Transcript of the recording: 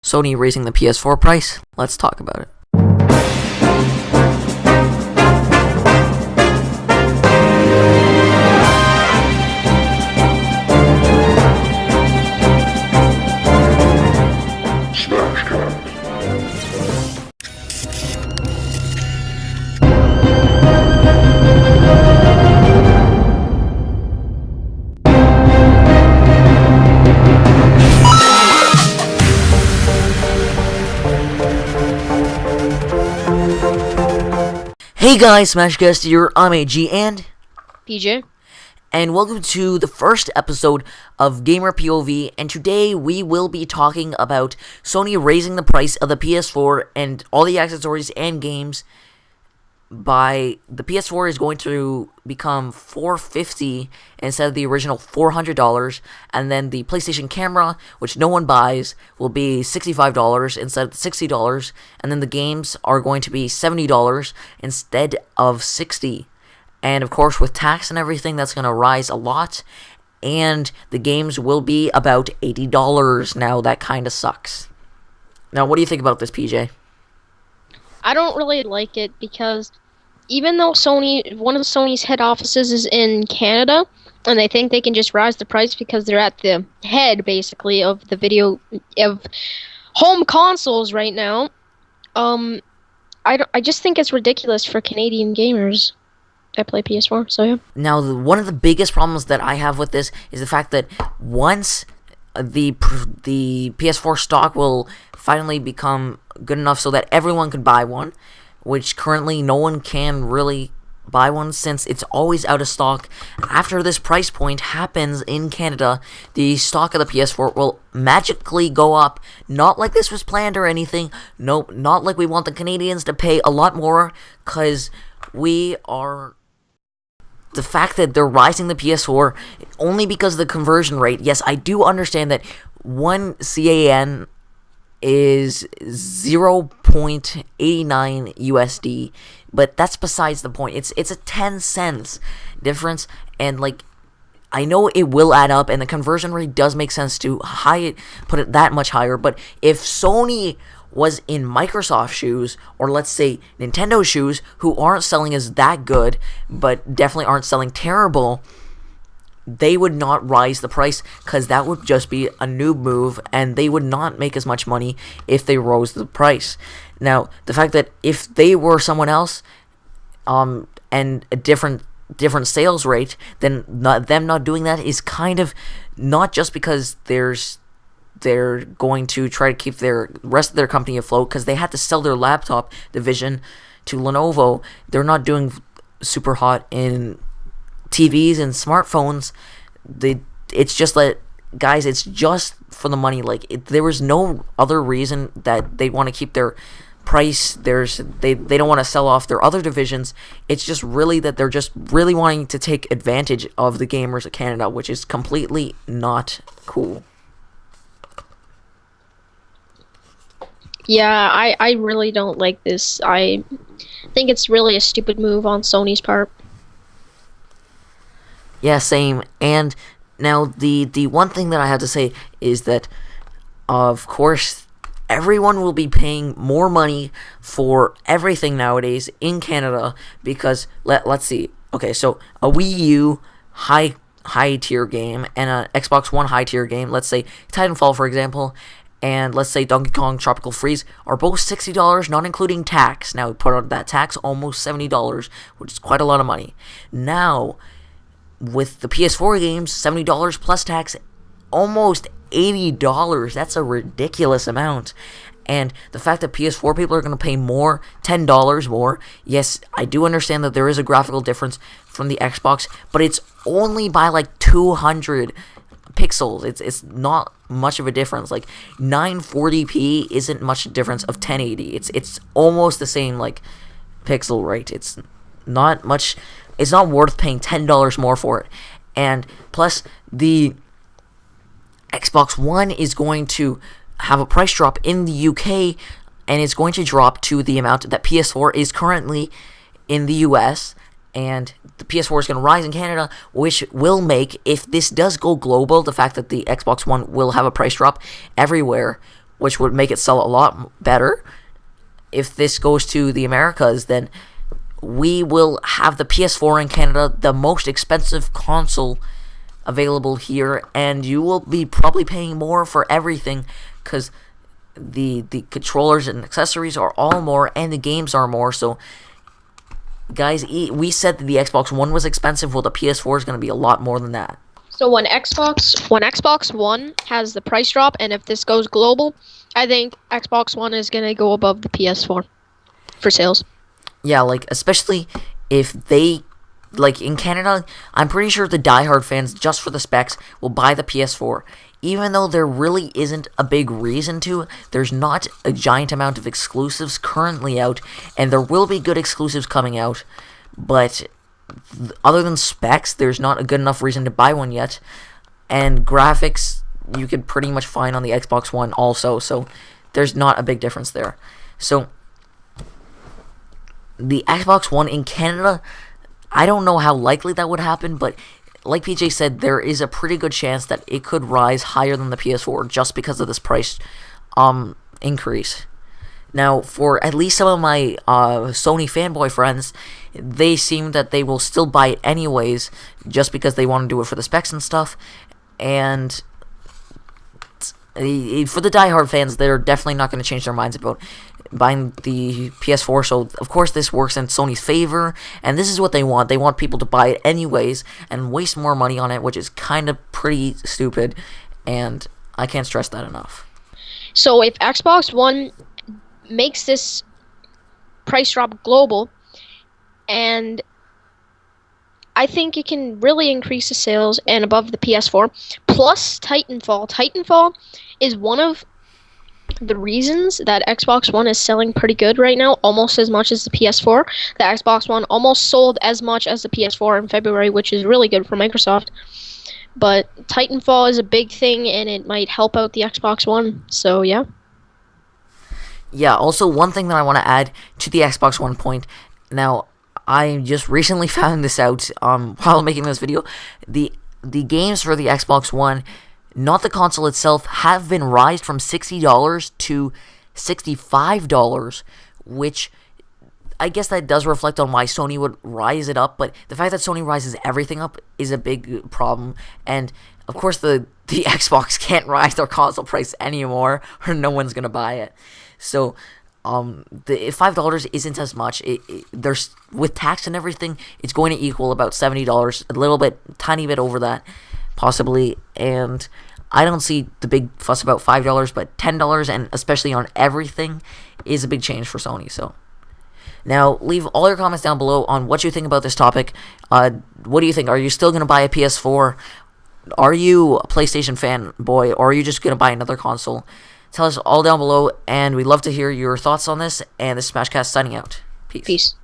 Sony raising the PS4 price? Let's talk about it. Hey guys, Smashcast here, I'm AG and PJ. And welcome to the first episode of Gamer POV, and today we will be talking about Sony raising the price of the PS4 and all the accessories and games. The PS4 is going to become $450 instead of the original $400, and then the PlayStation camera, which no one buys, will be $65 instead of $60, and then the games are going to be $70 instead of $60. And of course, with tax and everything, that's going to rise a lot, and the games will be about $80. Now, that kind of sucks. Now, what do you think about this, PJ? I don't really like it because even though one of Sony's head offices is in Canada, and they think they can just rise the price because they're at the head, basically, of home consoles right now, I just think it's ridiculous for Canadian gamers that play PS4, so yeah. Now, one of the biggest problems that I have with this is the fact that once the PS4 stock will finally become good enough so that everyone can buy one, which currently no one can really buy one since it's always out of stock. After this price point happens in Canada, the stock of the PS4 will magically go up. Not like this was planned or anything. Nope, not like we want the Canadians to pay a lot more, because the fact that they're rising the PS4 only because of the conversion rate. Yes, I do understand that 1 CAN is 0.89 USD, but that's besides the point. It's a 10 cents difference, and I know it will add up, and the conversion rate does make sense to put it that much higher. But if Sony was in Microsoft shoes, or let's say Nintendo shoes, who aren't selling as that good, but definitely aren't selling terrible, they would not rise the price, because that would just be a noob move, and they would not make as much money if they rose the price. Now, the fact that if they were someone else, and a different sales rate, then them not doing that is kind of not just because they're going to try to keep their rest of their company afloat, because they had to sell their laptop division to Lenovo. They're not doing super hot in TVs and smartphones. It's just that, guys, it's just for the money. There was no other reason that they want to keep their price. They don't want to sell off their other divisions. It's just really that they're just really wanting to take advantage of the gamers of Canada, which is completely not cool. Yeah, I really don't like this. I think it's really a stupid move on Sony's part. Yeah, same. And now the one thing that I have to say is that, of course, everyone will be paying more money for everything nowadays in Canada, because let's see. Okay, so a Wii U high tier game and an Xbox One high tier game, let's say Titanfall, for example, and let's say Donkey Kong Tropical Freeze, are both $60, not including tax. Now, put on that tax, almost $70, which is quite a lot of money. Now, with the PS4 games, $70 plus tax, almost $80. That's a ridiculous amount. And the fact that PS4 people are going to pay more, $10 more, yes, I do understand that there is a graphical difference from the Xbox, but it's only by 200 pixels. It's not much of a difference. 940p isn't much difference of 1080. It's almost the same pixel rate. It's not much. It's not worth paying $10 more for it. And plus, the Xbox One is going to have a price drop in the UK, and it's going to drop to the amount that PS4 is currently in the US, and the PS4 is going to rise in Canada, which will make, if this does go global, the fact that the Xbox One will have a price drop everywhere which would make it sell a lot better. If this goes to the Americas, then we will have the PS4 in Canada, the most expensive console available here, and you will be probably paying more for everything because the controllers and accessories are all more, and the games are more. So, guys, we said that the Xbox One was expensive. Well, the PS4 is going to be a lot more than that. So when Xbox One has the price drop, and if this goes global, I think Xbox One is gonna go above the PS4 for sales. Yeah, like, especially if they, like, in Canada, I'm pretty sure the diehard fans, just for the specs, will buy the PS4. Even though there really isn't a big reason to, there's not a giant amount of exclusives currently out, and there will be good exclusives coming out, but other than specs, there's not a good enough reason to buy one yet. And graphics, you could pretty much find on the Xbox One also, so there's not a big difference there. So, the Xbox One in Canada, I don't know how likely that would happen, but like PJ said, there is a pretty good chance that it could rise higher than the PS4 just because of this price increase. Now, for at least some of my Sony fanboy friends, they seem that they will still buy it anyways, just because they want to do it for the specs and stuff. And for the diehard fans, they're definitely not going to change their minds about buying the PS4. So, of course, this works in Sony's favor, and this is what they want. They want people to buy it anyways and waste more money on it, which is kind of pretty stupid, and I can't stress that enough. So if Xbox One makes this price drop global, and I think it can really increase the sales and above the PS4. Plus Titanfall. Titanfall is one of the reasons that Xbox One is selling pretty good right now, almost as much as the PS4. The Xbox One almost sold as much as the PS4 in February, which is really good for Microsoft. But Titanfall is a big thing, and it might help out the Xbox One. So, yeah. Yeah, also one thing that I want to add to the Xbox One point. Now, I just recently found this out while making this video. The games for the Xbox One, not the console itself, have been raised from $60 to $65, which I guess that does reflect on why Sony would rise it up, but the fact that Sony rises everything up is a big problem, and of course the Xbox can't rise their console price anymore, or no one's going to buy it. So, the $5 isn't as much. There's, with tax and everything, it's going to equal about $70, a little bit, tiny bit over that, possibly, and I don't see the big fuss about $5, but $10, and especially on everything, is a big change for Sony, so. Now, leave all your comments down below on what you think about this topic. What do you think? Are you still going to buy a PS4? Are you a PlayStation fanboy, or are you just going to buy another console? Tell us all down below, and we'd love to hear your thoughts on this, and this is Smashcast signing out. Peace.